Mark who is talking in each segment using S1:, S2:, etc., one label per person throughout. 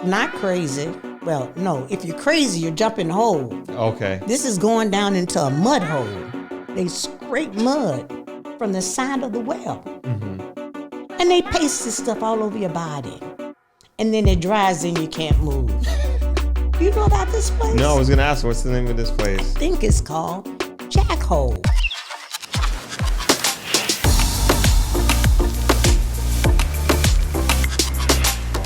S1: not crazy. Well, no, if you're crazy, you're jumping the hole.
S2: Okay.
S1: This is going down into a mud hole. They scrape mud from the side of the well. Mm-hmm. And they paste this stuff all over your body. And then it dries and you can't move. You know about this place?
S2: No, I was going to ask, what's the name of this place?
S1: I think it's called Jackhole.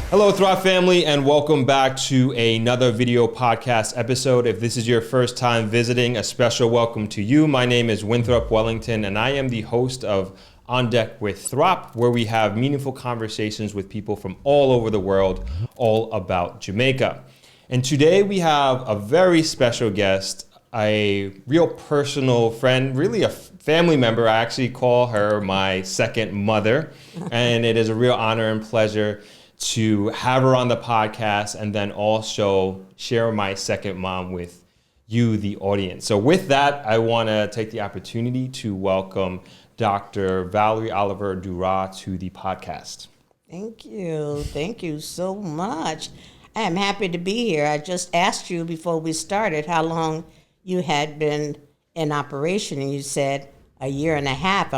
S2: Hello, Thrive family, and welcome back to another video podcast episode. If this is your first time visiting, a special welcome to you. My name is Winthrop Wellington, and I am the host of On Deck with Throp, where we have meaningful conversations with people from all over the world, all about Jamaica. And today we have a very special guest, a real personal friend, really a family member. I actually call her my second mother, and it is a real honor and pleasure to have her on the podcast and then also share my second mom with you, the audience. So with that, I want to take the opportunity to welcome Dr. Valerie Durah to the podcast.
S1: Thank you. Thank you so much. I am happy to be here. I just asked you before we started how long you had been in operation, and you said a year and a half.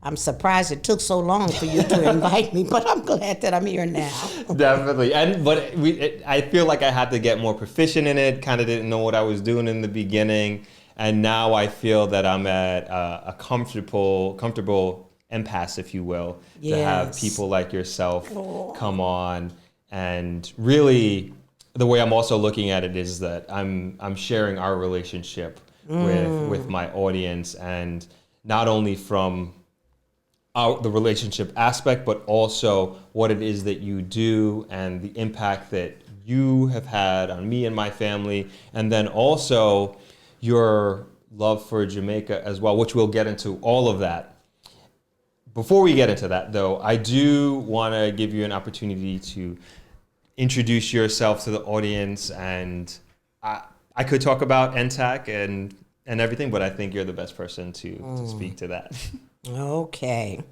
S1: I'm surprised it took so long for you to invite me, but I'm glad that I'm here now.
S2: Definitely. I feel like I had to get more proficient in it, kind of didn't know what I was doing in the beginning. And now I feel that I'm at a comfortable impasse, if you will, to have people like yourself come on. And really, the way I'm also looking at it is that I'm sharing our relationship with my audience, and not only from the relationship aspect, but also what it is that you do and the impact that you have had on me and my family, and then also your love for Jamaica as well, which we'll get into all of that. Before we get into that, though, I do want to give you an opportunity to introduce yourself to the audience, and I could talk about NTAC and everything, but I think you're the best person to speak to that.
S1: Okay.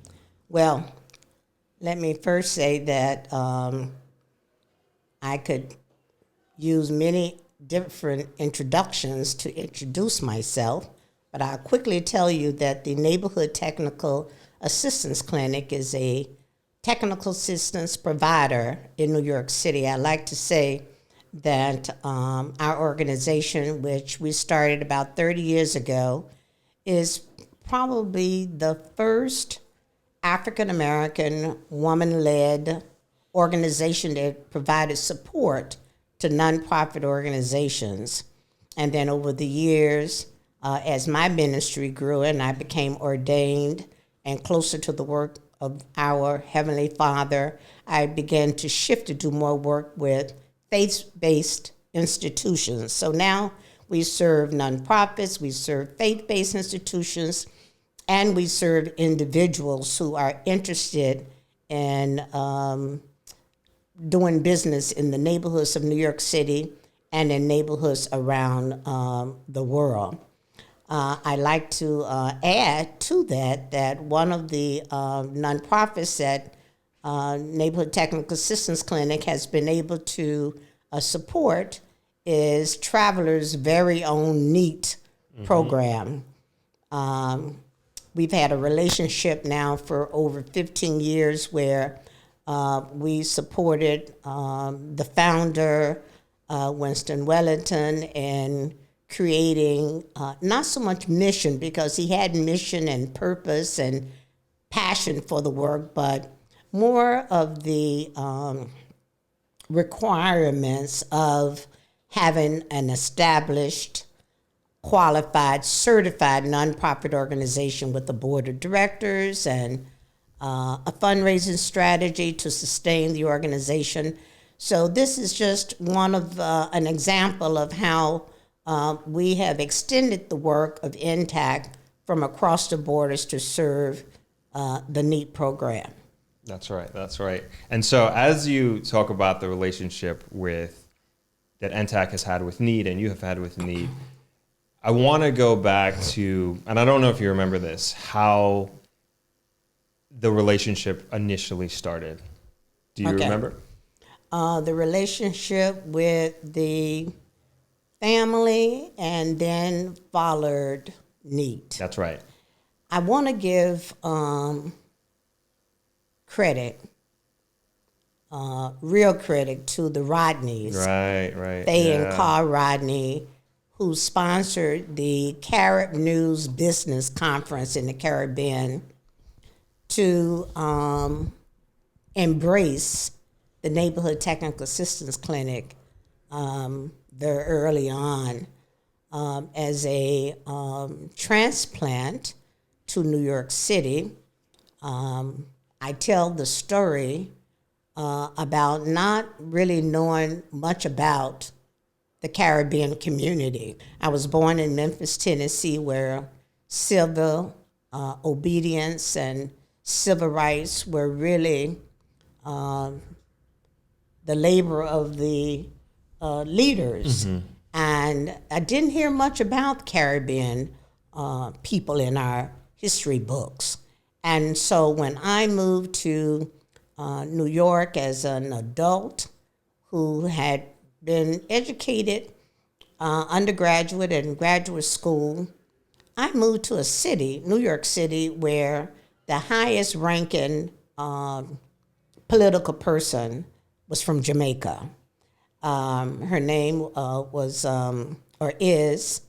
S1: Well, let me first say that I could use many different introductions to introduce myself, but I'll quickly tell you that the Neighborhood Technical Assistance Clinic is a technical assistance provider in New York City. I like to say that our organization, which we started about 30 years ago, is probably the first African-American woman-led organization that provided support to nonprofit organizations. And then over the years, as my ministry grew and I became ordained and closer to the work of our Heavenly Father, I began to shift to do more work with faith-based institutions. So now we serve nonprofits, we serve faith-based institutions, and we serve individuals who are interested in doing business in the neighborhoods of New York City and in neighborhoods around the world. I like to add to that one of the nonprofits that Neighborhood Technical Assistance Clinic has been able to support is Travelers' very own N.E.E.T program. We've had a relationship now for over 15 years where we supported the founder, Winston Wellington, in creating not so much mission, because he had mission and purpose and passion for the work, but more of the requirements of having an established, qualified, certified nonprofit organization with a board of directors and a fundraising strategy to sustain the organization. So this is just one of an example of how we have extended the work of NTAC from across the borders to serve the N.E.E.T program.
S2: That's right. And so as you talk about the relationship that NTAC has had with N.E.E.T and you have had with N.E.E.T, I want to go back to, and I don't know if you remember this, how the relationship initially started. Do you remember?
S1: the relationship with the family, and then followed N.E.E.T.
S2: That's right.
S1: I want to give credit, real credit, to the Rodneys.
S2: Right.
S1: They and Carl Rodney, who sponsored the Carib News Business Conference in the Caribbean, to embrace the Neighborhood Technical Assistance Clinic very early on as a transplant to New York City. I tell the story about not really knowing much about the Caribbean community. I was born in Memphis, Tennessee, where civil obedience and civil rights were really the labor of the leaders. Mm-hmm. And I didn't hear much about Caribbean people in our history books. And so when I moved to New York as an adult who had been educated undergraduate and graduate school, I moved to a city, New York City, where the highest ranking political person was from Jamaica. Her name was, or is,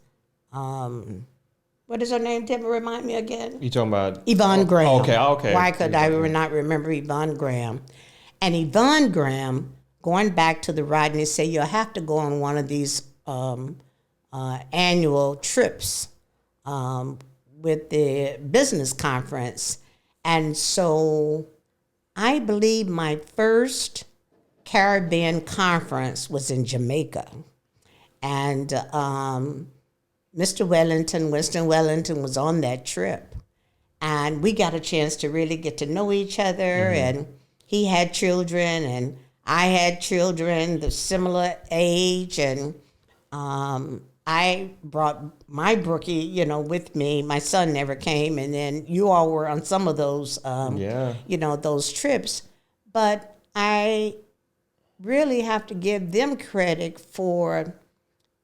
S1: what is her name? Deborah, remind me again.
S2: You talking about?
S1: Yvonne Graham.
S2: Okay.
S1: Why could I not remember Yvonne Graham? And Yvonne Graham, going back to the Rodneys, say you'll have to go on one of these annual trips with the business conference. And so I believe my first Caribbean conference was in Jamaica. And Mr. Wellington, Winston Wellington, was on that trip. And we got a chance to really get to know each other. Mm-hmm. And he had children, and I had children, the similar age. And I brought my brookie, with me. My son never came. And then you all were on some of those, those trips. But I really have to give them credit for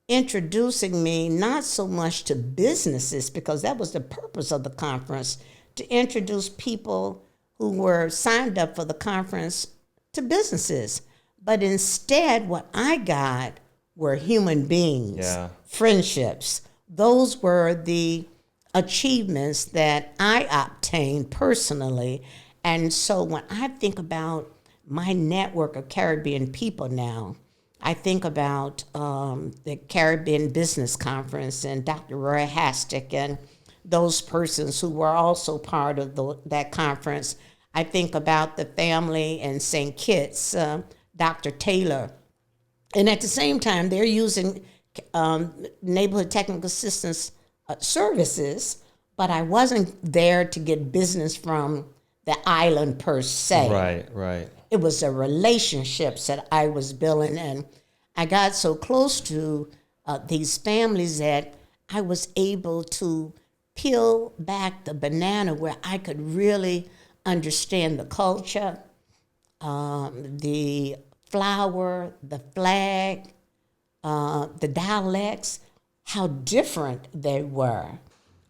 S1: introducing me not so much to businesses, because that was the purpose of the conference, to introduce people who were signed up for the conference to businesses. But instead, what I got were human beings, friendships. Those were the achievements that I obtained personally. And so when I think about my network of Caribbean people now, I think about the Caribbean Business Conference and Dr. Roy Hastick and those persons who were also part of that conference. I think about the family in St. Kitts, Dr. Taylor. And at the same time, they're using neighborhood technical assistance services, but I wasn't there to get business from the island per se.
S2: Right.
S1: It was the relationships that I was building, and I got so close to these families that I was able to peel back the banana where I could really understand the culture, the flower, the flag, the dialects, how different they were.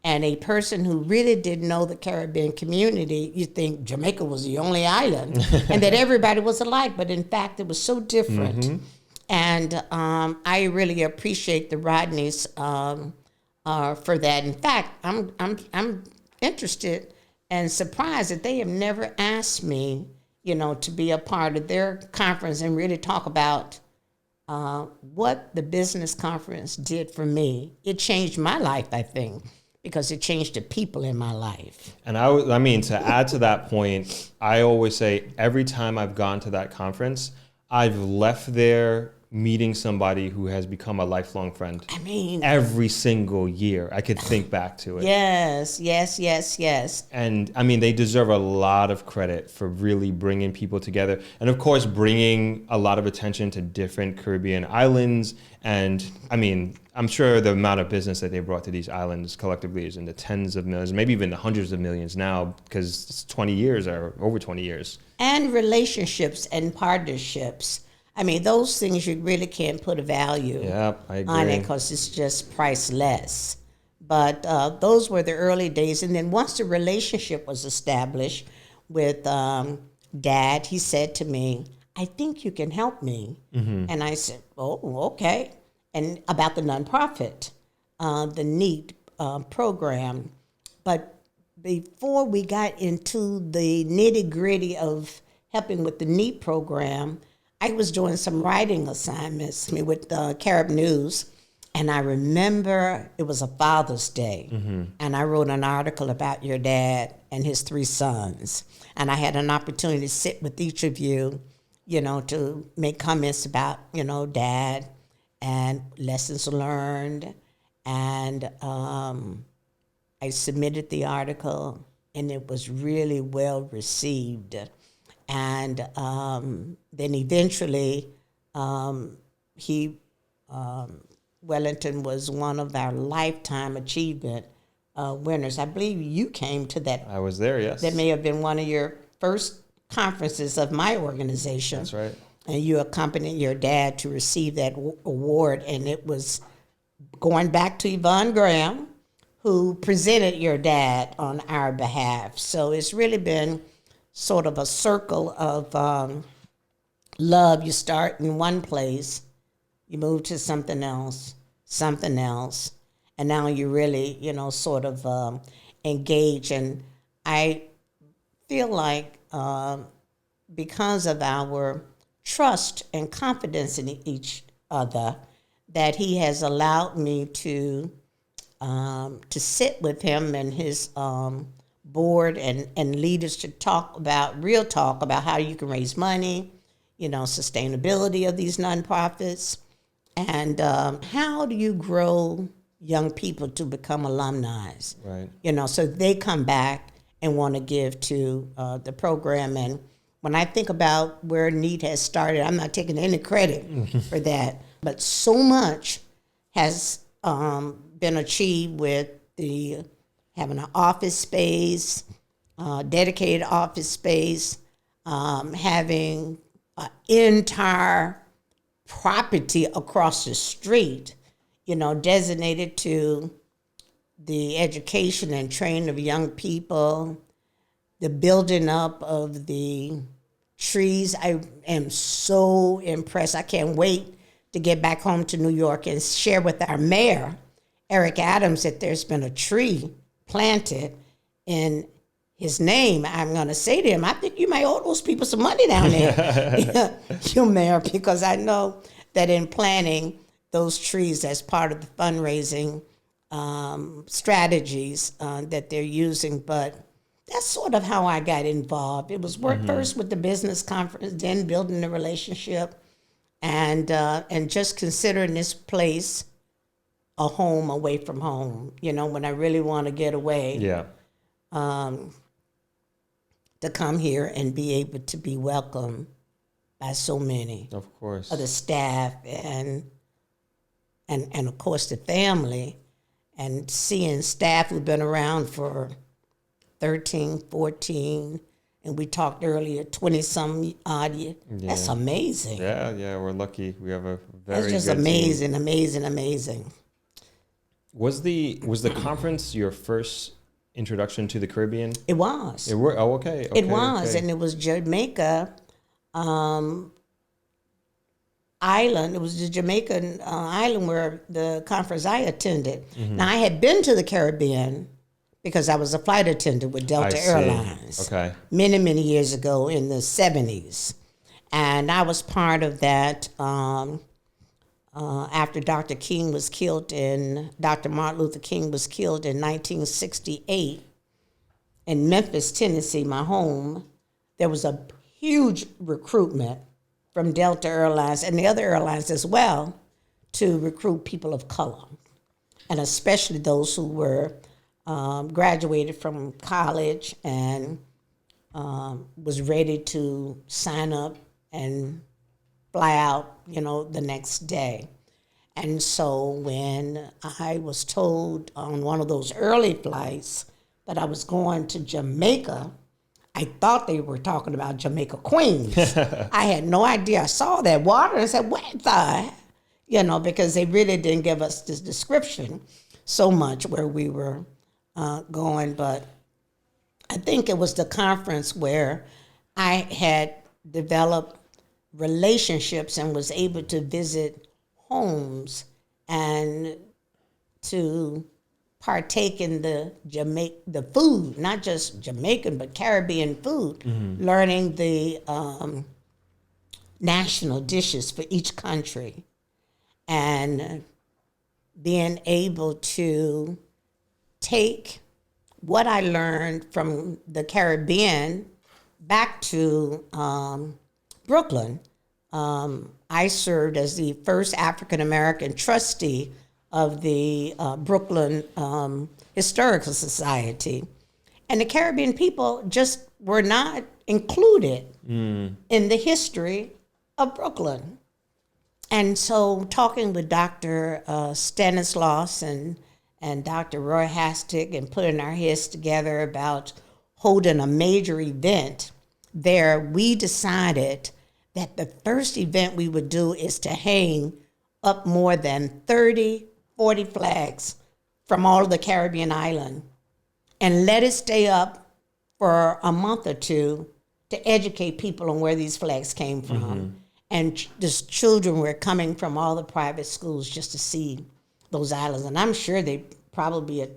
S1: And a person who really didn't know the Caribbean community, you think Jamaica was the only island and that everybody was alike, but in fact it was so different. Mm-hmm. And I really appreciate the Rodneys for that. In fact, I'm interested and surprised that they have never asked me, to be a part of their conference and really talk about what the business conference did for me. It changed my life, I think, because it changed the people in my life.
S2: And I mean, to add to that point, I always say every time I've gone to that conference, I've left there meeting somebody who has become a lifelong friend.
S1: I mean,
S2: every single year, I could think back to it.
S1: Yes.
S2: And I mean, they deserve a lot of credit for really bringing people together. And of course, bringing a lot of attention to different Caribbean islands. And I mean, I'm sure the amount of business that they brought to these islands collectively is in the tens of millions, maybe even the hundreds of millions now, because it's 20 years or over 20 years.
S1: And relationships and partnerships. I mean, those things you really can't put a value
S2: Yep, I
S1: on it
S2: agree.
S1: because it's just priceless. But those were the early days. And then once the relationship was established with Dad, he said to me, I think you can help me. And I said, oh, okay. And about the nonprofit, the N.E.E.T program. But before we got into the nitty gritty of helping with the N.E.E.T program, I was doing some writing assignments with Carib News. And I remember it was a Father's Day, and I wrote an article about your dad and his 3 sons. And I had an opportunity to sit with each of you, to make comments about, Dad and lessons learned. And I submitted the article, and it was really well received. And then eventually, Wellington was one of our lifetime achievement winners. I believe you came to that.
S2: I was there, yes.
S1: That may have been one of your first conferences of my organization.
S2: That's right.
S1: And you accompanied your dad to receive that award. And it was going back to Yvonne Graham, who presented your dad on our behalf. So it's really been sort of a circle of love. You start in one place, you move to something else, and now you really, sort of engage. And I feel like because of our trust and confidence in each other, that he has allowed me to sit with him and his board and leaders to talk about, real talk about how you can raise money, sustainability of these nonprofits, and how do you grow young people to become alumni,
S2: right?
S1: So they come back and want to give to the program. And when I think about where N.E.E.T has started, I'm not taking any credit for that, but so much has been achieved with having an office space, dedicated office space, having an entire property across the street, designated to the education and training of young people, the building up of the trees. I am so impressed. I can't wait to get back home to New York and share with our mayor, Eric Adams, that there's been a tree planted in his name. I'm going to say to him, I think you might owe those people some money down there, you mayor, because I know that in planting those trees as part of the fundraising strategies that they're using. But that's sort of how I got involved. It was work first with the business conference, then building the relationship, and just considering this place a home away from home. When I really want to get away, to come here and be able to be welcomed by so many,
S2: of course,
S1: of the staff and of course the family, and seeing staff who've been around for 13, 14, and we talked earlier, 20-some odd years. Yeah. That's amazing.
S2: Yeah, we're lucky. We have a very
S1: That's just
S2: good
S1: amazing,
S2: team.
S1: amazing.
S2: Was the conference your first introduction to the Caribbean?
S1: It was.
S2: Oh, okay.
S1: It was, and it was Jamaica island. It was the Jamaican island where the conference I attended. Now, I had been to the Caribbean because I was a flight attendant with Delta Airlines.
S2: Okay.
S1: Many, many years ago in the 70s. And I was part of that after Dr. Martin Luther King was killed in 1968 in Memphis, Tennessee, my home. There was a huge recruitment from Delta Airlines and the other airlines as well to recruit people of color, and especially those who were graduated from college and was ready to sign up and fly out, the next day. And so when I was told on one of those early flights that I was going to Jamaica, I thought they were talking about Jamaica Queens. I had no idea. I saw that water and said, what the, because they really didn't give us this description so much where we were going. But I think it was the conference where I had developed relationships and was able to visit homes and to partake in the food, not just Jamaican, but Caribbean food, learning the national dishes for each country and being able to take what I learned from the Caribbean back to Brooklyn. I served as the first African-American trustee of the Brooklyn Historical Society. And the Caribbean people just were not included in the history of Brooklyn. And so talking with Dr. Stanislaus and Dr. Roy Hastic and putting our heads together about holding a major event there, we decided that the first event we would do is to hang up more than 40 flags from all of the Caribbean island and let it stay up for a month or two to educate people on where these flags came from. And just children were coming from all the private schools just to see those islands. And I'm sure they probably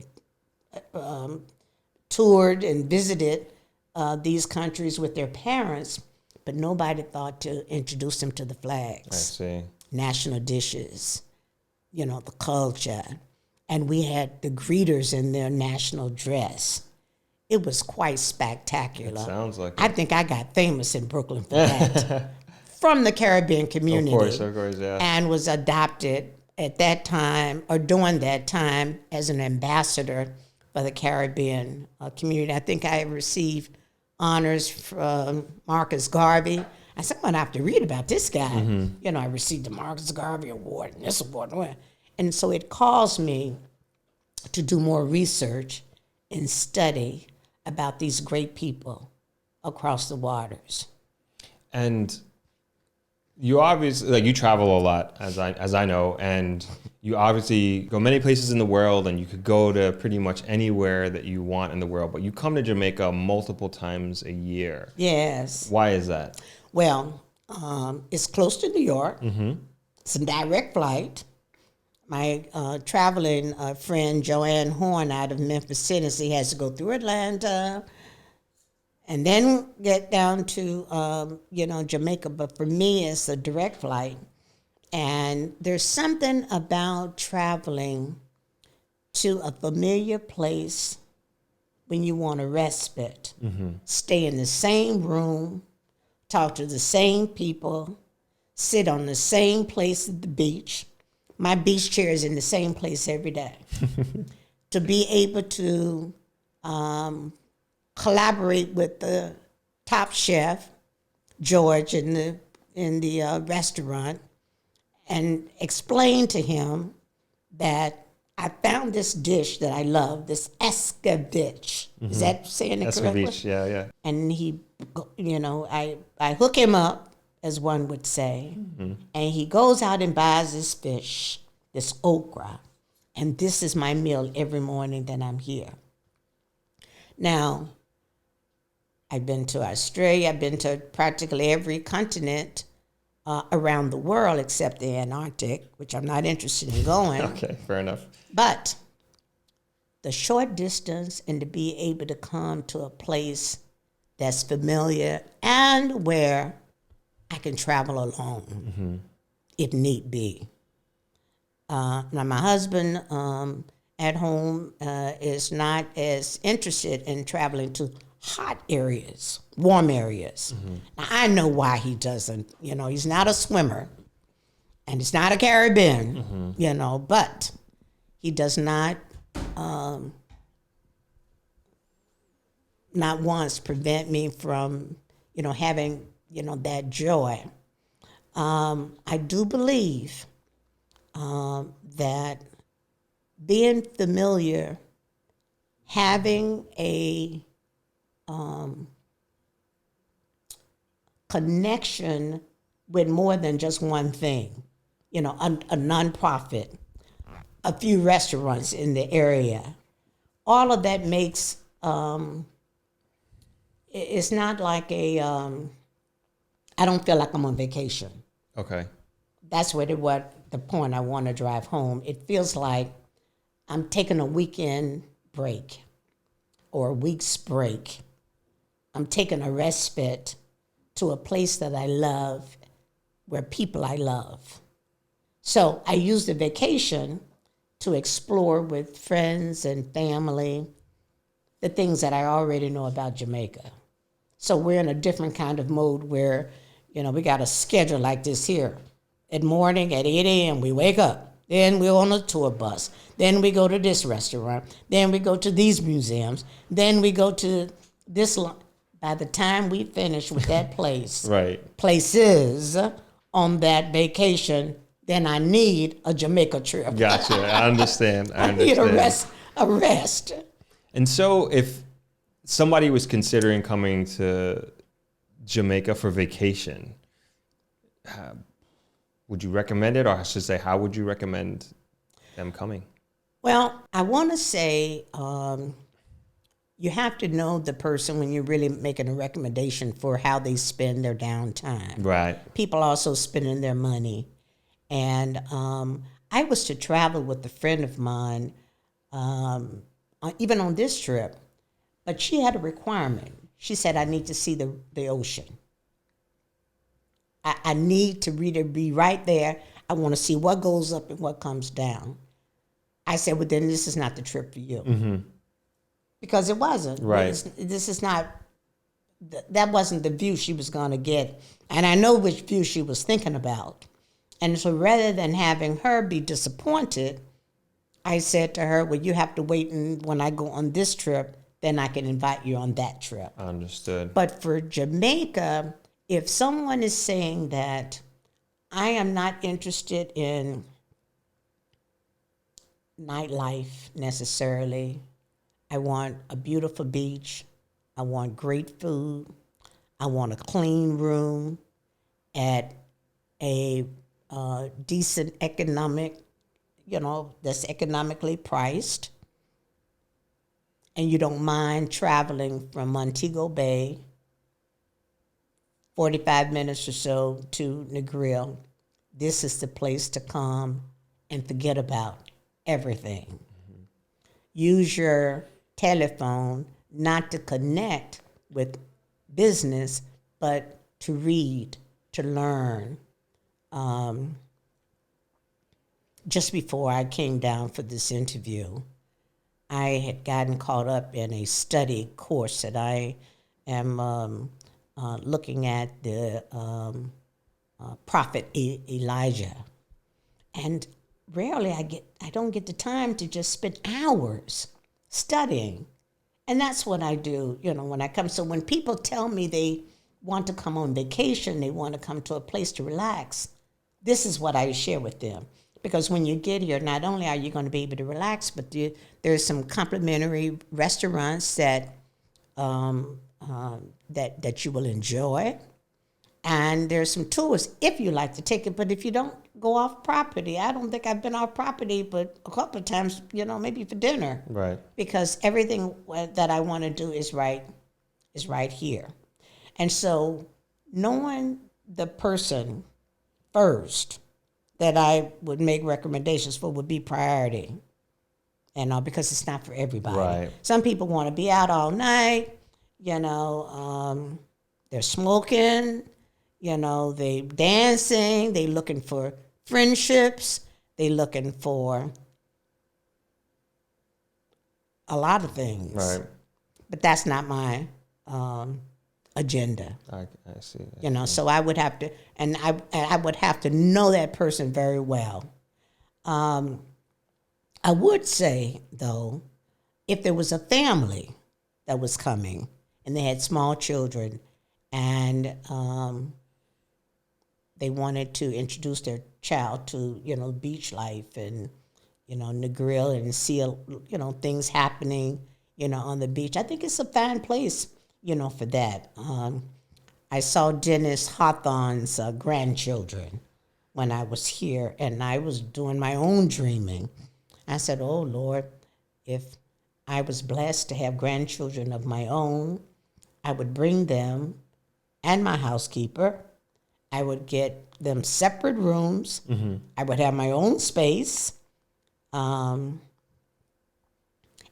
S1: toured and visited these countries with their parents, but nobody thought to introduce them to the flags.
S2: I see.
S1: National dishes, the culture. And we had the greeters in their national dress. It was quite spectacular.
S2: It sounds like
S1: I think I got famous in Brooklyn for that. From the Caribbean community.
S2: Of course, yeah.
S1: And was adopted at that time, or during that time, as an ambassador for the Caribbean community. I think I received honors from Marcus Garvey. I said, I'm going to have to read about this guy. I received the Marcus Garvey Award and this award. And so it caused me to do more research and study about these great people across the waters.
S2: And you obviously, you travel a lot, as I know, and you obviously go many places in the world, and you could go to pretty much anywhere that you want in the world, but you come to Jamaica multiple times a year.
S1: Yes.
S2: Why is that?
S1: Well, it's close to New York. It's a direct flight. My traveling friend, Joanne Horn, out of Memphis, Tennessee, has to go through Atlanta and then get down to, Jamaica. But for me, it's a direct flight. And there's something about traveling to a familiar place when you want a respite. Stay in the same room, talk to the same people, sit on the same place at the beach. My beach chair is in the same place every day. To be able to collaborate with the top chef, George, in the restaurant, and explain to him that I found this dish that I love, this escovitch. Is that saying it correctly?
S2: Escovitch, yeah.
S1: And he, I hook him up, as one would say, and he goes out and buys this fish, this okra, and this is my meal every morning that I'm here. Now, I've been to Australia, I've been to practically every continent around the world except the Antarctic, which I'm not interested in going.
S2: Okay, fair enough.
S1: But the short distance and to be able to come to a place that's familiar and where I can travel alone if need be. Now, my husband at home is not as interested in traveling to hot areas, warm areas. Now, I know why he doesn't. He's not a swimmer, and he's not a Caribbean, but he does not once prevent me from, having, that joy. I do believe that being familiar, having a connection with more than just one thing. You know, a nonprofit, a few restaurants in the area. All of that makes, it's not like I don't feel like I'm on vacation.
S2: Okay.
S1: That's the point I want to drive home. It feels like I'm taking a weekend break or a week's break. I'm taking a respite to a place that I love, where people I love. So I use the vacation to explore with friends and family the things that I already know about Jamaica. So we're in a different kind of mode where, you know, we got a schedule like this here. At morning at 8 a.m. we wake up. Then we're on a tour bus. Then we go to this restaurant. Then we go to these museums. Then we go to this. By the time we finish with that place,
S2: Right.
S1: places on that vacation, then I need a Jamaica trip.
S2: Gotcha. I understand.
S1: I need a rest.
S2: And so if somebody was considering coming to Jamaica for vacation, would you recommend it? Or I should say, how would you recommend them coming?
S1: Well, I want to say you have to know the person when you're really making a recommendation for how they spend their downtime.
S2: Right.
S1: People also spending their money. And I was to travel with a friend of mine, even on this trip, but she had a requirement. She said, I need to see the ocean. I need to really be right there. I want to see what goes up and what comes down. I said, well, then this is not the trip for you.
S2: Mm-hmm.
S1: Because it wasn't.
S2: Right.
S1: This is not, that wasn't the view she was going to get. And I know which view she was thinking about. And so rather than having her be disappointed, I said to her, well, you have to wait, and when I go on this trip, then I can invite you on that trip.
S2: Understood.
S1: But for Jamaica, if someone is saying that I am not interested in nightlife necessarily, I want a beautiful beach, I want great food, I want a clean room at a decent economic, that's economically priced, and you don't mind traveling from Montego Bay 45 minutes or so to Negril, this is the place to come and forget about everything. Mm-hmm. Use your telephone not to connect with business, but to read, to learn. Just before I came down for this interview, I had gotten caught up in a study course that I am looking at the prophet Elijah. And rarely I don't get the time to just spend hours studying. And that's what I do, when I come. So when people tell me they want to come on vacation, they want to come to a place to relax, this is what I share with them. Because when you get here, not only are you going to be able to relax, but there's some complimentary restaurants that you will enjoy. And there's some tours if you like to take it. But if you don't go off property, I don't think I've been off property, but a couple of times, maybe for dinner.
S2: Right.
S1: Because everything that I want to do is right here. And so knowing the person first that I would make recommendations for would be priority. Because it's not for everybody.
S2: Right.
S1: Some people want to be out all night, they're smoking, they dancing, they looking for friendships, they looking for a lot of things.
S2: Right.
S1: But that's not my agenda.
S2: I see.
S1: So I would have to, and I would have to know that person very well. I would say, though, if there was a family that was coming and they had small children and they wanted to introduce their child to, beach life and, Negril and see, things happening, on the beach, I think it's a fine place, for that. I saw Dennis Hawthorne's grandchildren when I was here, and I was doing my own dreaming. I said, oh, Lord, if I was blessed to have grandchildren of my own, I would bring them and my housekeeper. I would get them separate rooms. I would have my own space. And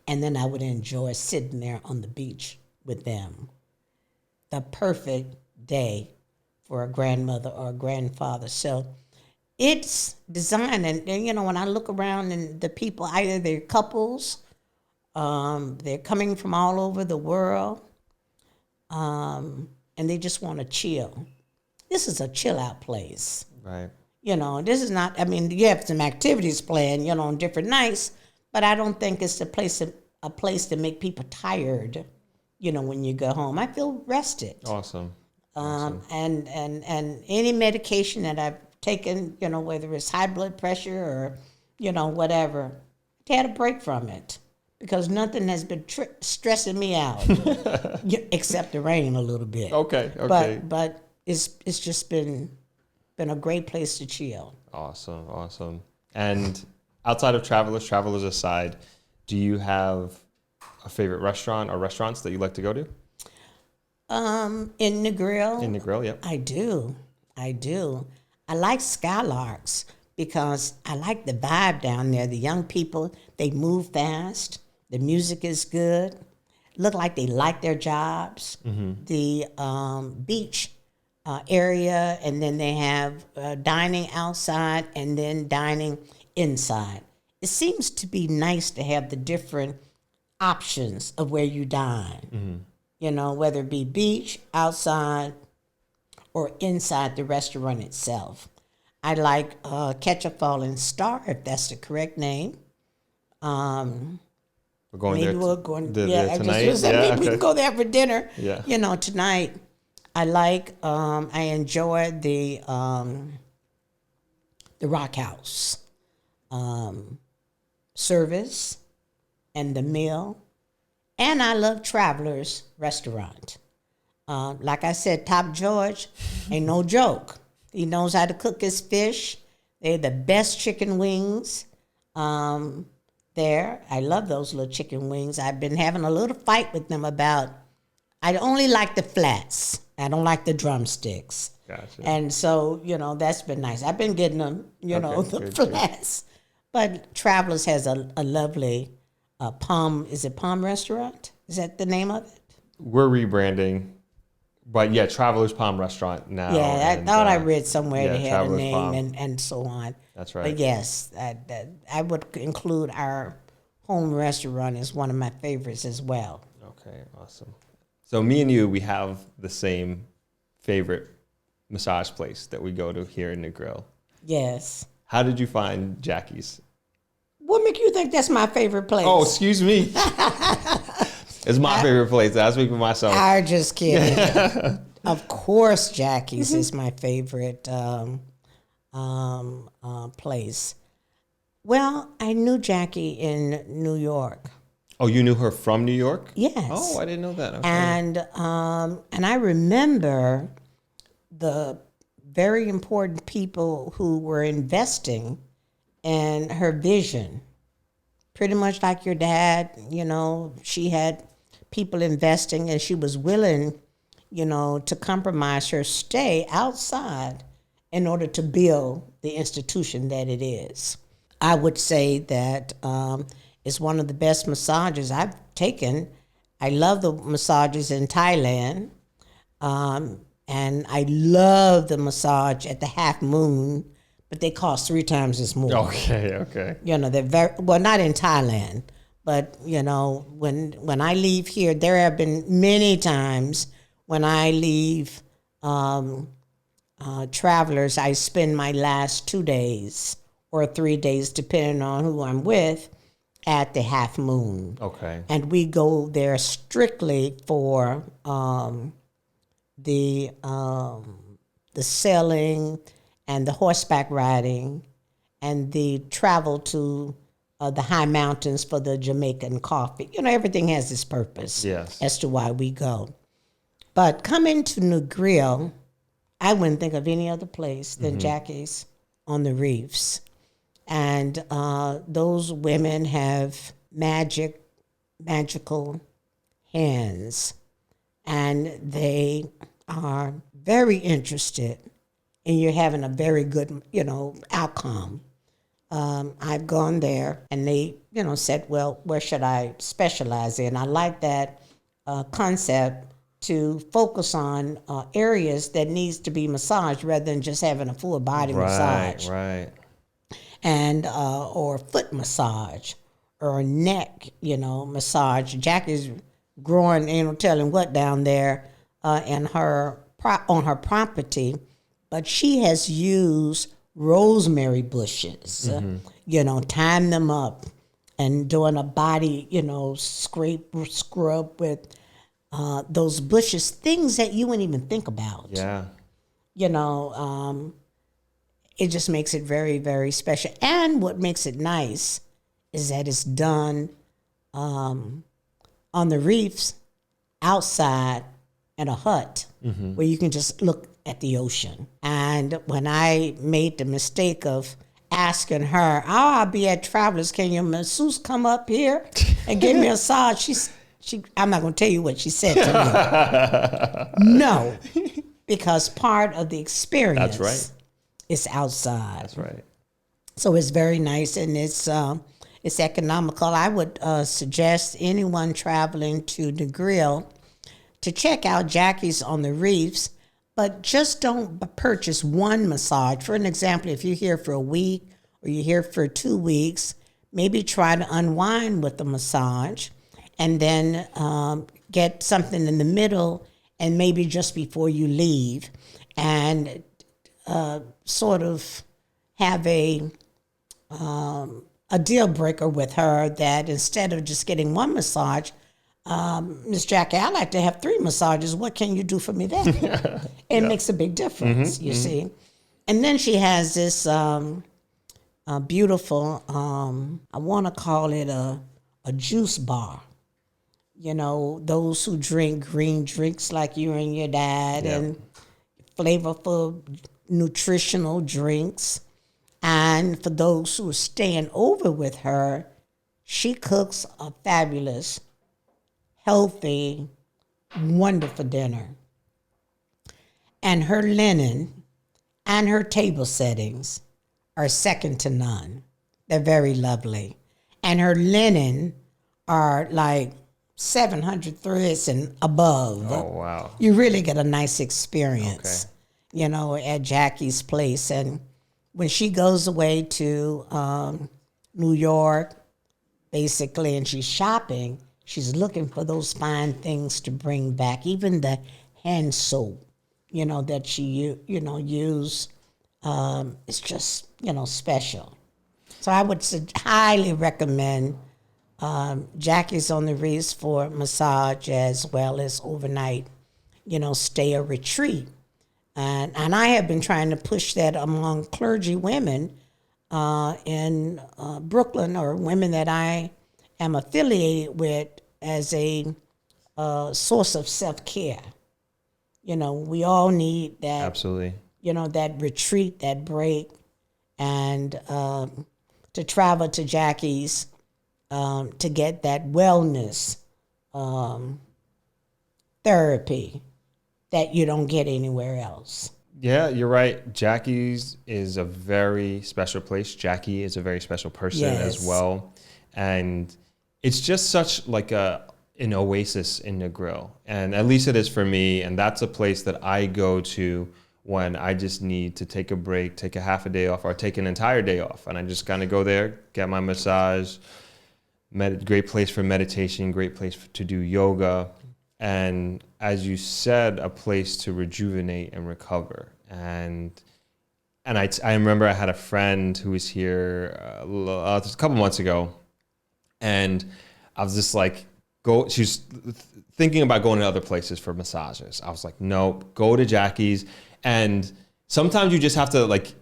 S1: then I would enjoy sitting there on the beach with them. The perfect day for a grandmother or a grandfather. So it's designed, and when I look around and the people, either they're couples, they're coming from all over the world, and they just want to chill. This is a chill out place.
S2: Right.
S1: This is not, you have some activities planned, on different nights, but I don't think it's a place to make people tired, when you go home. I feel rested.
S2: Awesome.
S1: And any medication that I've taken, whether it's high blood pressure or, whatever, I had a break from it because nothing has been stressing me out except the rain a little bit.
S2: Okay.
S1: But it's just been a great place to chill.
S2: Awesome. And outside of travelers aside, do you have a favorite restaurant or restaurants that you like to go to?
S1: In Negril.
S2: In Negril, yep.
S1: I do. I like Skylarks because I like the vibe down there. The young people, they move fast. The music is good. Look like they like their jobs. The beach area, and then they have dining outside and then dining inside. It seems to be nice to have the different options of where you dine. Whether it be beach, outside, or inside the restaurant itself. I like Catch a Falling Star, if that's the correct name.
S2: We're going there.
S1: We're going
S2: there tonight.
S1: We can go there for dinner.
S2: Yeah.
S1: Tonight. I like. I enjoy the Rock House service and the meal, and I love Travelers Restaurant. Like I said, Top George ain't no joke. He knows how to cook his fish. They're the best chicken wings there. I love those little chicken wings. I've been having a little fight with them about, I only like the flats. I don't like the drumsticks.
S2: Gotcha.
S1: And so, that's been nice. I've been getting them, the flats. But Travelers has a lovely Palm, is it Palm Restaurant? Is that the name of it?
S2: We're rebranding. But yeah, Travelers Palm Restaurant now.
S1: Yeah, I thought I read somewhere they had
S2: Travelers
S1: a name
S2: Palm.
S1: and so on.
S2: That's right.
S1: But yes, I would include our home restaurant as one of my favorites as well.
S2: Okay, awesome. So me and you, we have the same favorite massage place that we go to here in Negril.
S1: Yes.
S2: How did you find Jackie's?
S1: What make you think that's my favorite place?
S2: Oh, excuse me. It's my favorite place. I speak for myself.
S1: I'm just kidding. Of course, Jackie's is my favorite place. Well, I knew Jackie in New York.
S2: Oh, you knew her from New York?
S1: Yes.
S2: Oh, I didn't know that. Okay.
S1: And I remember the very important people who were investing in her vision. Pretty much like your dad, she had people investing, and she was willing, to compromise her stay outside in order to build the institution that it is. I would say that it's one of the best massages I've taken. I love the massages in Thailand, and I love the massage at the Half Moon, but they cost 3 times as more.
S2: Okay.
S1: They're very, well, not in Thailand. But, when I leave here, there have been many times when I leave Travelers, I spend my last 2 days or 3 days, depending on who I'm with, at the Half Moon.
S2: Okay.
S1: And we go there strictly for the sailing and the horseback riding and the travel to the high mountains for the Jamaican coffee. Everything has its purpose.
S2: Yes.
S1: As to why we go. But coming to Negril, I wouldn't think of any other place than Jackie's on the Reefs. And those women have magical hands. And they are very interested in you having a very good, outcome. I've gone there and they, said, well, where should I specialize in? I like that concept to focus on areas that needs to be massaged rather than just having a full body massage.
S2: Right.
S1: And, or foot massage or neck, massage. Jackie's growing, ain't no telling what down there on her property, but she has used rosemary bushes, tying them up and doing a body, scrub with those bushes, things that you wouldn't even think about.
S2: Yeah.
S1: It just makes it very, very special. And what makes it nice is that it's done on the reefs outside in a hut where you can just look at the ocean. And when I made the mistake of asking her, I'll be at Travelers, can your masseuse come up here and give me a massage? I'm not going to tell you what she said to me. No, because part of the experience is outside.
S2: That's right.
S1: So it's very nice and it's economical. I would suggest anyone traveling to Negril to check out Jackie's on the Reefs, but just don't purchase one massage. For an example, if you're here for a week or you're here for 2 weeks, maybe try to unwind with the massage and then get something in the middle and maybe just before you leave and sort of have a deal breaker with her that instead of just getting one massage, Miss Jackie, I like to have 3 massages. What can you do for me then? It makes a big difference, you see. And then she has this beautiful, I want to call it a juice bar. Those who drink green drinks like you and your dad and flavorful nutritional drinks. And for those who are staying over with her, she cooks a fabulous, healthy, wonderful dinner. And her linen and her table settings are second to none. They're very lovely. And her linen are like 700 threads and above.
S2: Oh, wow.
S1: You really get a nice experience, at Jackie's place. And when she goes away to New York, basically, and she's shopping, she's looking for those fine things to bring back. Even the hand soap, that she, use, it's just, special. So I would highly recommend Jackie's on the Reefs for massage as well as overnight, stay or retreat. And I have been trying to push that among clergy women in Brooklyn, or women that I am affiliated with, as a source of self-care. We all need that.
S2: Absolutely.
S1: That retreat, that break, and to travel to Jackie's to get that wellness therapy that you don't get anywhere else.
S2: Yeah, you're right. Jackie's is a very special place. Jackie is a very special person as well. And it's just such like an oasis in Negril. And at least it is for me. And that's a place that I go to when I just need to take a break, take a half a day off, or take an entire day off. And I just kind of go there, get my massage. Great place for meditation, great place to do yoga. And as you said, a place to rejuvenate and recover. And I remember I had a friend who was here a couple months ago, and I was just like, she was thinking about going to other places for massages. I was like, no, go to Jackie's. And sometimes you just have to like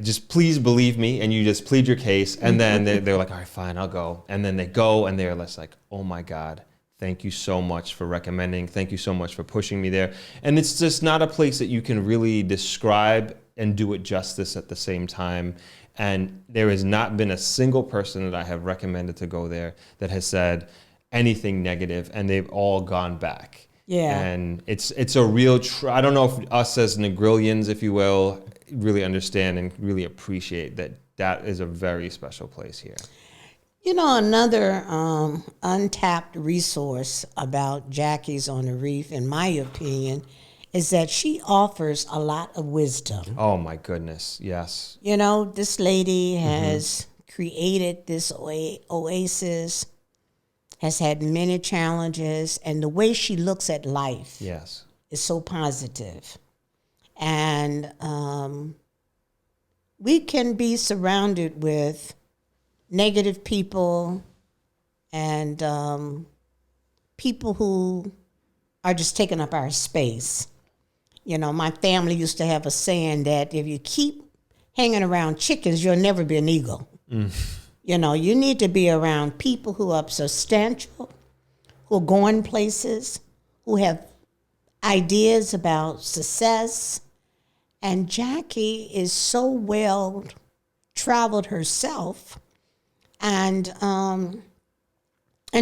S2: just please believe me, and you just plead your case, and then they're like, all right, fine, I'll go. And then they go, and they're just like, oh my God, Thank you so much for recommending. Thank you so much for pushing me there. And it's just not a place that you can really describe and do it justice at the same time. And there has not been a single person that I have recommended to go there that has said anything negative, and they've all gone back.
S1: Yeah.
S2: And it's a real, I don't know if us as Negrilians, if you will, really understand and really appreciate that that is a very special place here.
S1: You know, another untapped resource about Jackie's on the Reef, in my opinion, is that she offers a lot of wisdom.
S2: Oh my goodness, yes.
S1: You know, this lady has created this oasis, has had many challenges, and the way she looks at life
S2: Yes.
S1: is so positive. And we can be surrounded with negative people and people who are just taking up our space. You know, my family used to have a saying that if you keep hanging around chickens, you'll never be an eagle. You know, you need to be around people who are substantial, who are going places, who have ideas about success. And Jackie is so well traveled herself, and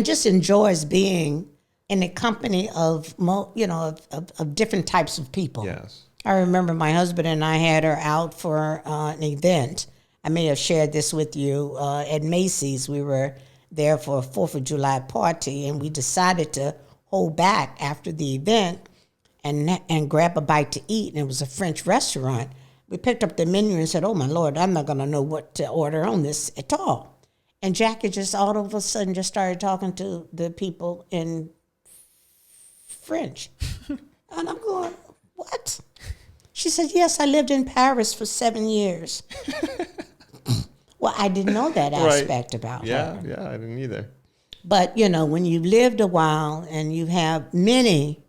S1: just enjoys being in the company of of different types of people.
S2: Yes.
S1: I remember my husband and I had her out for an event. I may have shared this with you at Macy's. We were there for a 4th of July party, and we decided to hold back after the event and grab a bite to eat. And it was a French restaurant. We picked up the menu and said, "Oh my Lord, I'm not going to know what to order on this at all." And Jackie just all of a sudden just started talking to the people in French. And I'm going, "What?" She said, "Yes, I lived in Paris for 7 years." Well, I didn't know that aspect about her.
S2: Yeah, I didn't either.
S1: But, you know, when you've lived a while and you have many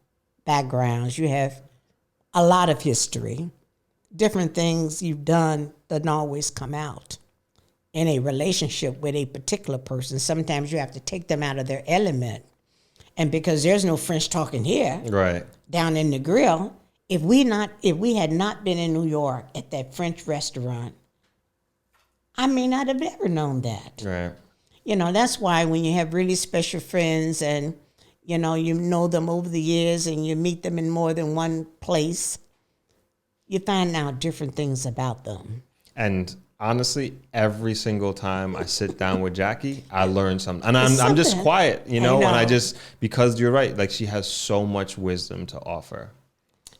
S1: backgrounds, you have a lot of history, different things you've done doesn't always come out. In a relationship with a particular person, sometimes you have to take them out of their element. And because there's no French talking here,
S2: Right.
S1: down in Negril, if we had not been in New York at that French restaurant, I may not have ever known that.
S2: Right.
S1: You know, that's why when you have really special friends and, you know them over the years and you meet them in more than one place, you find out different things about them.
S2: And honestly, every single time I sit down with Jackie, I learn something. And I'm just quiet, you know, and because you're right, like she has so much wisdom to offer.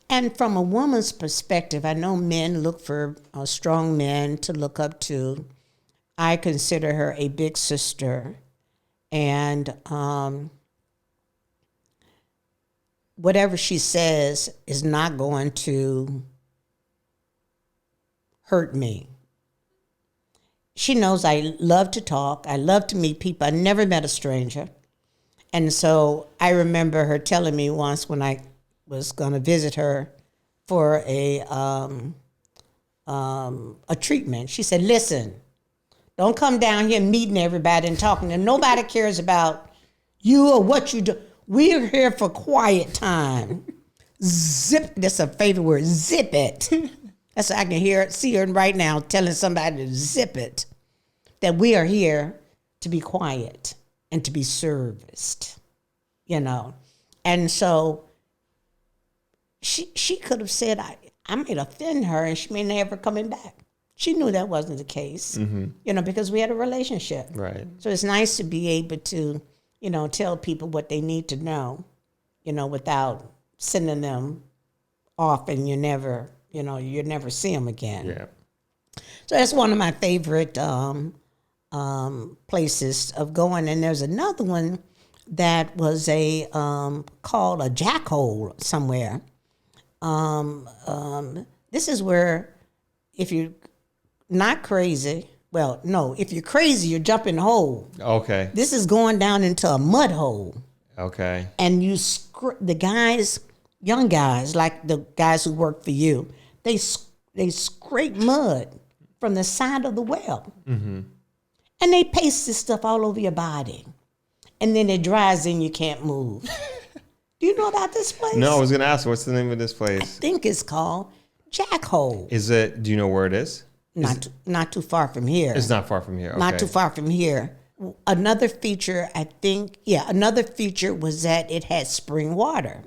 S1: And from a woman's perspective, I know men look for strong men to look up to. I consider her a big sister. And whatever she says is not going to hurt me. She knows I love to talk. I love to meet people. I never met a stranger. And so I remember her telling me once when I was going to visit her for a treatment. She said, "Listen, don't come down here meeting everybody and talking to nobody cares about you or what you do. We're here for quiet time. Zip," that's a favorite word, zip it. That's I can see her right now telling somebody to zip it. That we are here to be quiet and to be serviced, you know. And so she could have said, I might offend her and she may never coming back. She knew that wasn't the case, you know, because we had a relationship.
S2: Right.
S1: So it's nice to be able to, you know, tell people what they need to know, you know, without sending them off and you never see them again.
S2: Yeah.
S1: So that's one of my favorite places of going. And there's another one that was called a jackhole somewhere. This is where if you're not crazy, if you're crazy, you jump in the hole.
S2: Okay.
S1: This is going down into a mud hole.
S2: Okay.
S1: And the guys, young guys, like the guys who work for you, they scrape mud from the side of the well. Mm-hmm. And they paste this stuff all over your body. and then it dries and you can't move. Do you know about this place?
S2: No, I was gonna ask, what's the name of this place?
S1: I think it's called Jackhole.
S2: Is it? Do you know where it is?
S1: Not too far from here.
S2: It's not far from here. Okay.
S1: Not too far from here. Another feature, another feature was that it had spring water.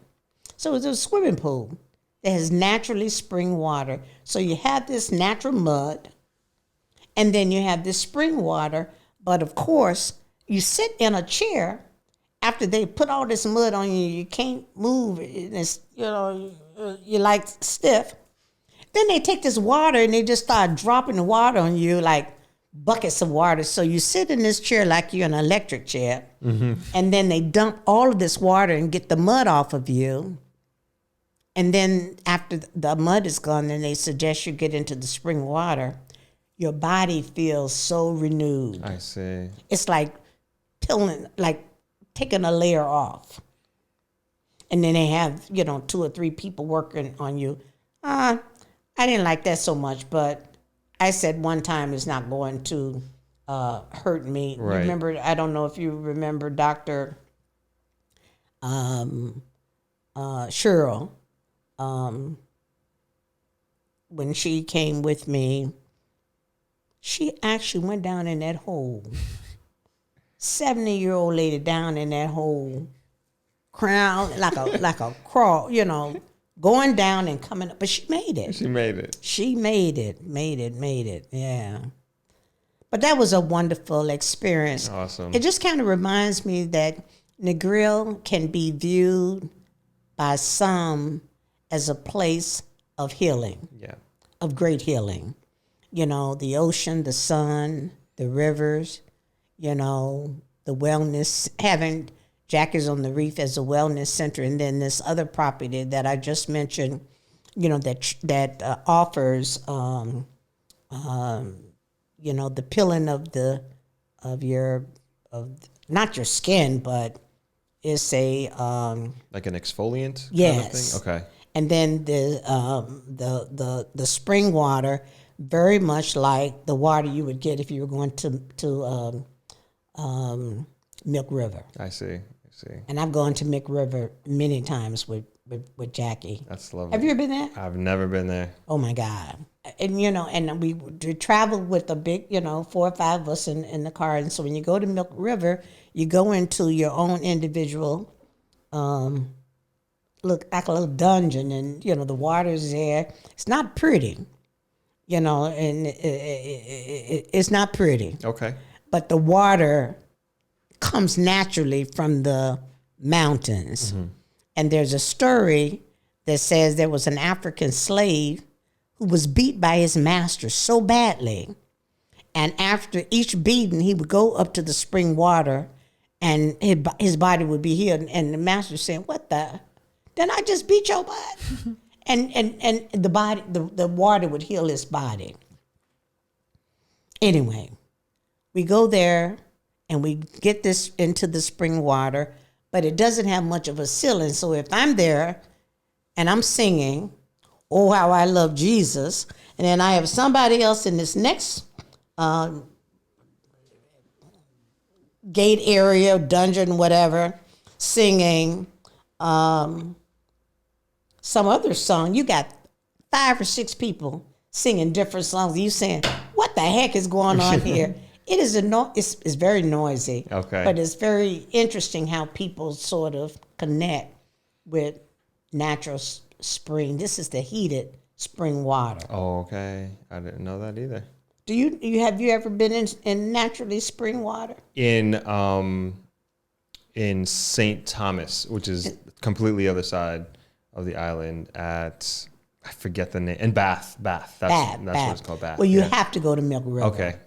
S1: So it was a swimming pool that has naturally spring water. So you have this natural mud, and then you have this spring water. But of course, you sit in a chair after they put all this mud on you. You can't move. It's, you're like stiff. Then they take this water and they just start dropping the water on you like buckets of water. So you sit in this chair like you're in an electric chair, and then they dump all of this water and get the mud off of you. And then after the mud is gone, then they suggest you get into the spring water. Your body feels so renewed.
S2: I see.
S1: It's like taking a layer off. And then they have, 2 or 3 people working on you. I didn't like that so much, but I said one time it's not going to hurt me.
S2: Right.
S1: Remember, I don't know if you remember Dr. Cheryl. When she came with me, she actually went down in that hole. 70-year-old lady down in that hole, crown like a crawl, going down and coming up. But she made it.
S2: She made it.
S1: She made it. Yeah. But that was a wonderful experience.
S2: Awesome.
S1: It just kind of reminds me that Negril can be viewed by some as a place of healing.
S2: Yeah.
S1: Of great healing. The ocean, the sun, the rivers, the wellness, having Jackie's on the Reef as a wellness center, and then this other property that I just mentioned, that offers, the peeling of not your skin, but it's a
S2: like an exfoliant.
S1: Yes.
S2: Kind of thing? Okay.
S1: And then the spring water, very much like the water you would get if you were going to Milk River.
S2: I see.
S1: And I've gone to Milk River many times with Jackie.
S2: That's lovely.
S1: Have you ever been there?
S2: I've never been there.
S1: Oh my God. And and we traveled with a big, 4 or 5 of us in the car. And so when you go to Milk River, you go into your own individual, look like a little dungeon, and the water's there. It's not pretty, and it's not pretty.
S2: Okay.
S1: But the water comes naturally from the mountains. Mm-hmm. And there's a story that says there was an African slave who was beat by his master so badly. And after each beating, he would go up to the spring water and his body would be healed. And the master saying, "What the? Didn't I just beat your butt?" and the water would heal his body. Anyway, we go there and we get this into the spring water, but it doesn't have much of a ceiling. So if I'm there and I'm singing, "Oh, how I love Jesus," and then I have somebody else in this next gate area, dungeon, whatever, singing some other song, you got 5 or 6 people singing different songs. You saying, "What the heck is going on here?" It is it's very noisy.
S2: Okay.
S1: But it's very interesting how people sort of connect with natural spring. This is the heated spring water.
S2: Oh, okay. I didn't know that either.
S1: Have you ever been in naturally spring water?
S2: In St. Thomas, which is completely other side of the island at, I forget the name, in Bath. That's
S1: Bath.
S2: what it's called, Bath.
S1: Well, you have to go to Milk River.
S2: Okay.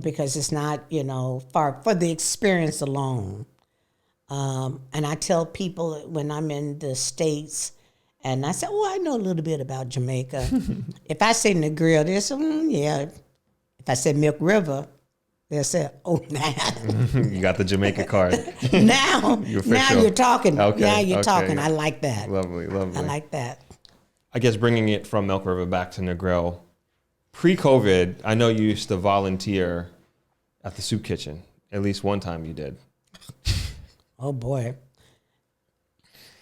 S1: Because it's not, far for the experience alone. And I tell people when I'm in the States, and I say, "Oh, I know a little bit about Jamaica." If I say Negril, they say, "Yeah." If I say Milk River, they'll say, "Oh, man."
S2: You got the Jamaica card.
S1: now you're talking.
S2: Okay,
S1: now you're
S2: okay.
S1: talking. I like that.
S2: Lovely.
S1: I like that.
S2: I guess bringing it from Milk River back to Negril, pre-COVID, I know you used to volunteer at the soup kitchen. At least one time you did.
S1: Oh boy.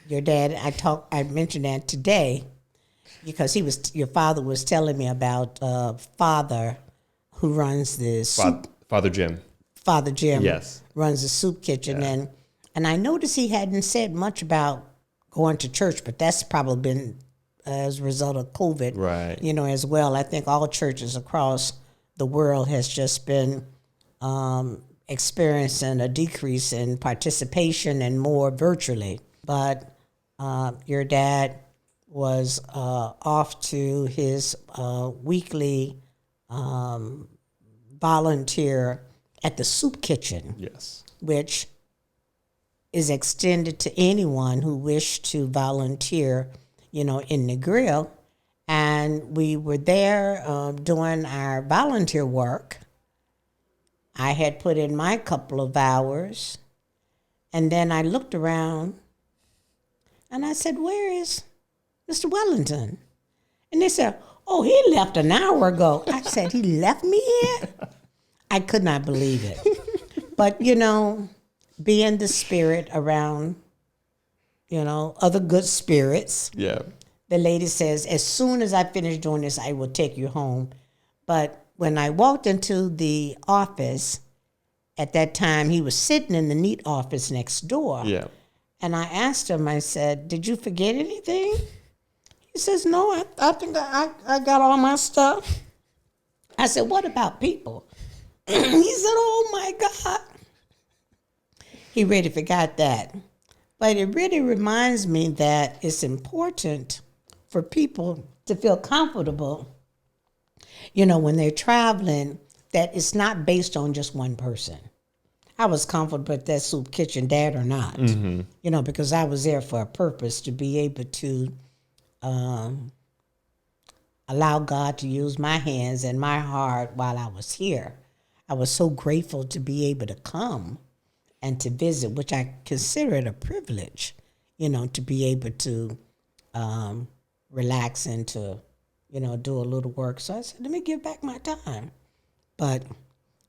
S1: Your dad, I mentioned that today because your father was telling me about father who runs the soup.
S2: Father Jim.
S1: Father Jim
S2: Yes.
S1: runs the soup kitchen,
S2: Yeah.
S1: and I noticed he hadn't said much about going to church, but that's probably been as a result of COVID,
S2: Right.
S1: As well. I think all churches across the world has just been experiencing a decrease in participation and more virtually. But your dad was off to his weekly volunteer at the soup kitchen,
S2: Yes.
S1: which is extended to anyone who wished to volunteer, in Negril. And we were there doing our volunteer work. I had put in my couple of hours, and then I looked around and I said, "Where is Mr. Wellington?" And they said, "Oh, he left an hour ago." I said, "He left me here?" I could not believe it. But, being the spirit around, other good spirits,
S2: Yeah.
S1: the lady says, "As soon as I finish doing this, I will take you home." But when I walked into the office, at that time, he was sitting in the N.E.E.T office next door.
S2: Yeah.
S1: And I asked him, I said, "Did you forget anything?" He says, "No, I think I got all my stuff." I said, "What about people?" He said, "Oh my God." He really forgot that. But it really reminds me that it's important for people to feel comfortable, when they're traveling, that it's not based on just one person. I was comfortable at that soup kitchen, dad or not, because I was there for a purpose, to be able to allow God to use my hands and my heart while I was here. I was so grateful to be able to come and to visit, which I consider it a privilege, to be able to relax and to, do a little work. So I said, let me give back my time. But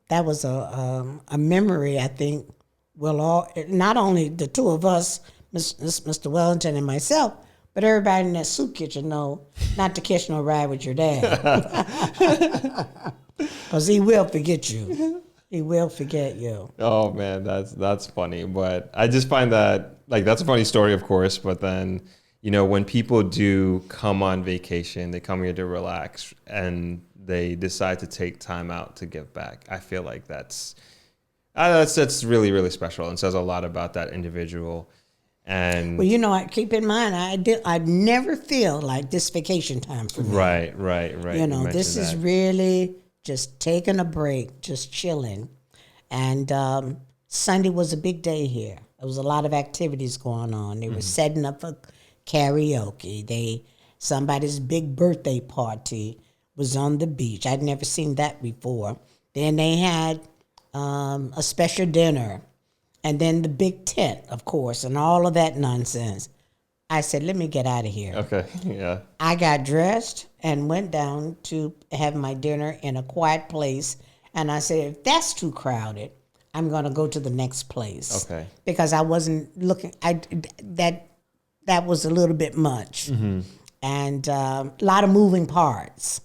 S1: that was a memory, I think, we'll all, not only the two of us, Mr. Wellington and myself, but everybody in that soup kitchen know not to catch no ride with your dad. Because he will forget you. He will forget you.
S2: Oh man, that's funny. But I just find that, like, that's a funny story, of course. But then, when people do come on vacation, they come here to relax, and they decide to take time out to give back. I feel like that's really, really special, and says a lot about that individual. And
S1: well, keep in mind, I never feel like this vacation time for me.
S2: Right.
S1: This is really just taking a break, just chilling. And Sunday was a big day here. There was a lot of activities going on. They were setting up for karaoke. Somebody's big birthday party was on the beach. I'd never seen that before. Then they had a special dinner, and then the big tent, of course, and all of that nonsense. I said, let me get out of here.
S2: Okay, yeah.
S1: I got dressed and went down to have my dinner in a quiet place. And I said, if that's too crowded, I'm going to go to the next place.
S2: Okay.
S1: Because I wasn't looking, that was a little bit much. Mm-hmm. And a lot of moving parts.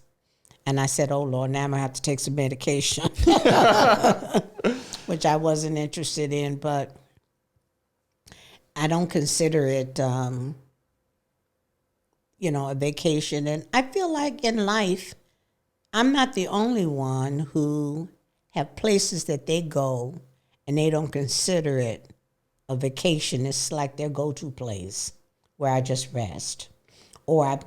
S1: And I said, oh, Lord, now I'm going to have to take some medication, which I wasn't interested in. But I don't consider it, a vacation. And I feel like in life, I'm not the only one who have places that they go and they don't consider it a vacation. It's like their go-to place where I just rest. Or I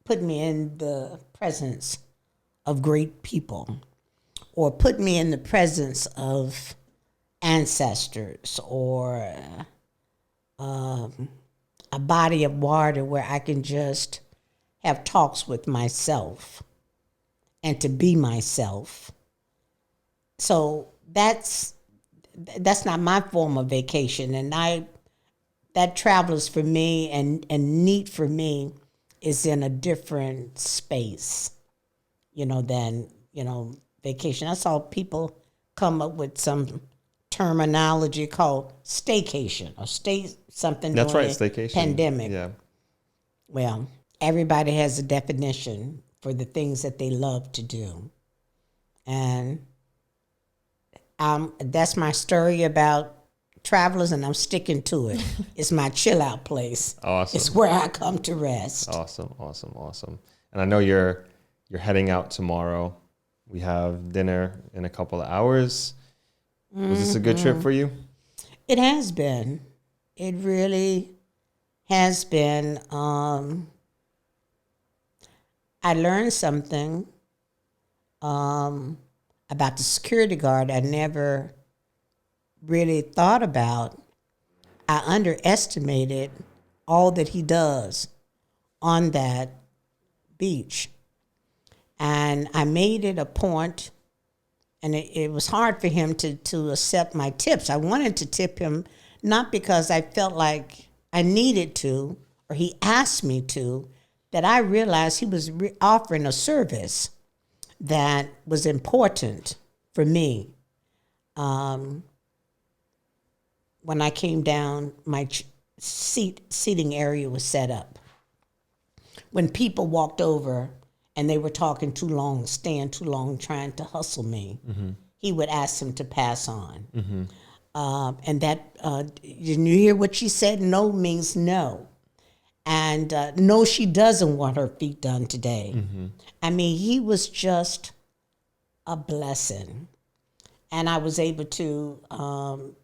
S1: put me in the presence of great people, or put me in the presence of ancestors, or a body of water where I can just have talks with myself and to be myself. So that's not my form of vacation. And that travels for me, and N.E.E.T for me is in a different space, than, vacation. I saw people come up with some terminology called staycation or stay something.
S2: That's
S1: during
S2: right,
S1: the
S2: staycation.
S1: pandemic.
S2: Yeah.
S1: Well, everybody has a definition for the things that they love to do. And that's my story about travelers, and I'm sticking to it. It's my chill out place.
S2: Awesome.
S1: It's where I come to rest.
S2: Awesome. And I know you're heading out tomorrow. We have dinner in a couple of hours. Was this a good trip for you?
S1: It has been. It really has been. I learned something about the security guard I never really thought about. I underestimated all that he does on that beach. And I made it a point, and it was hard for him to accept my tips. I wanted to tip him, not because I felt like I needed to, or he asked me to, that I realized he was offering a service that was important for me. When I came down, my seating area was set up. When people walked over and they were talking too long, staying too long, trying to hustle me, he would ask them to pass on. And that, you hear what she said? No means no. And no, she doesn't want her feet done today. I mean, he was just a blessing. And I was able to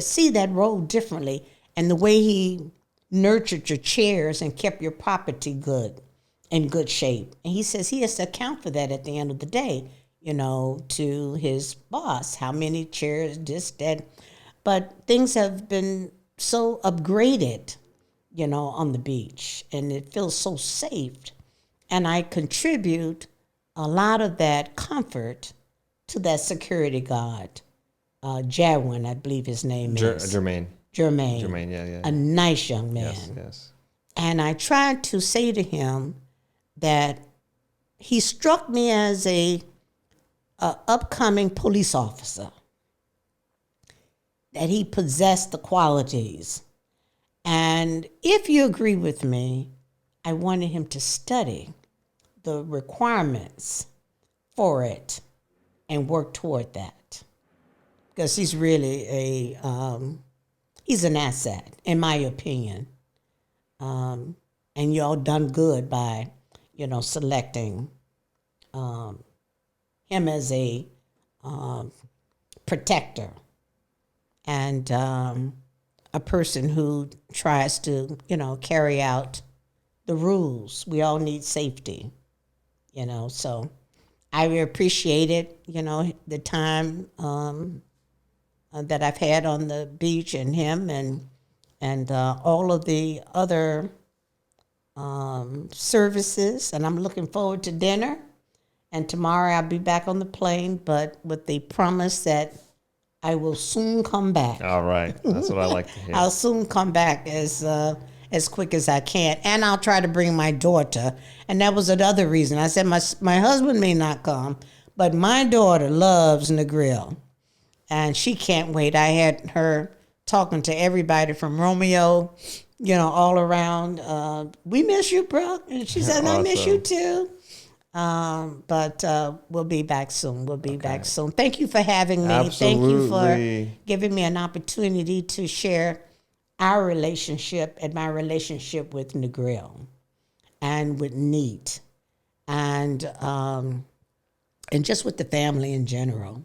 S1: see that role differently. And the way he nurtured your chairs and kept your property good, in good shape. And he says he has to account for that at the end of the day, to his boss. How many chairs, this, that. But things have been so upgraded, on the beach. And it feels so safe. And I contribute a lot of that comfort to that security guard, Jadwin, I believe his name is.
S2: Jermaine, yeah.
S1: A nice young man.
S2: Yes.
S1: And I tried to say to him that he struck me as a upcoming police officer, that he possessed the qualities. And if you agree with me, I wanted him to study the requirements for it and work toward that. Because he's really he's an asset, in my opinion. And y'all done good by, selecting him as a protector and a person who tries to, carry out the rules. We all need safety, so I appreciate it, the time that I've had on the beach and him and all of the other services. And I'm looking forward to dinner. And tomorrow I'll be back on the plane, but with the promise that I will soon come back.
S2: All right. That's what I like to hear.
S1: I'll soon come back as quick as I can. And I'll try to bring my daughter. And that was another reason. I said my husband may not come, but my daughter loves Negril. And she can't wait. I had her talking to everybody from Romeo, all around. We miss you, bro. And she said, I miss you too. But we'll be back soon. We'll be back soon. Thank you for having me.
S2: Absolutely.
S1: Thank you for giving me an opportunity to share our relationship and my relationship with Negril and with N.E.E.T and just with the family in general.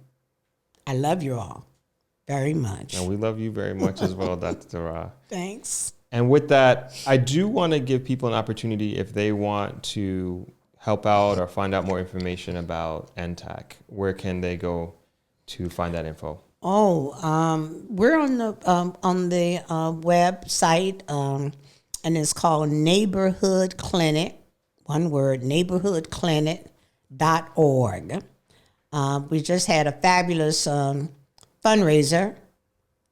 S1: I love you all very much.
S2: And we love you very much as well, Dr. Durah.
S1: Thanks.
S2: And with that, I do want to give people an opportunity if they want to help out or find out more information about NTAC. Where can they go to find that info?
S1: We're on the website, and it's called Neighborhood Clinic. One word, neighborhoodclinic.org. We just had a fabulous fundraiser,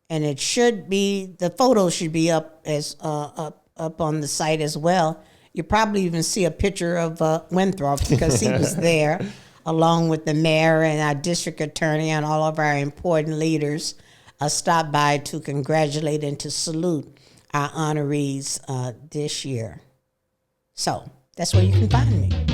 S1: and it should be, the photos should be up on the site as well. You probably even see a picture of Winthrop because he was there, along with the mayor and our district attorney and all of our important leaders. stop by to congratulate and to salute our honorees this year. So that's where you can find me.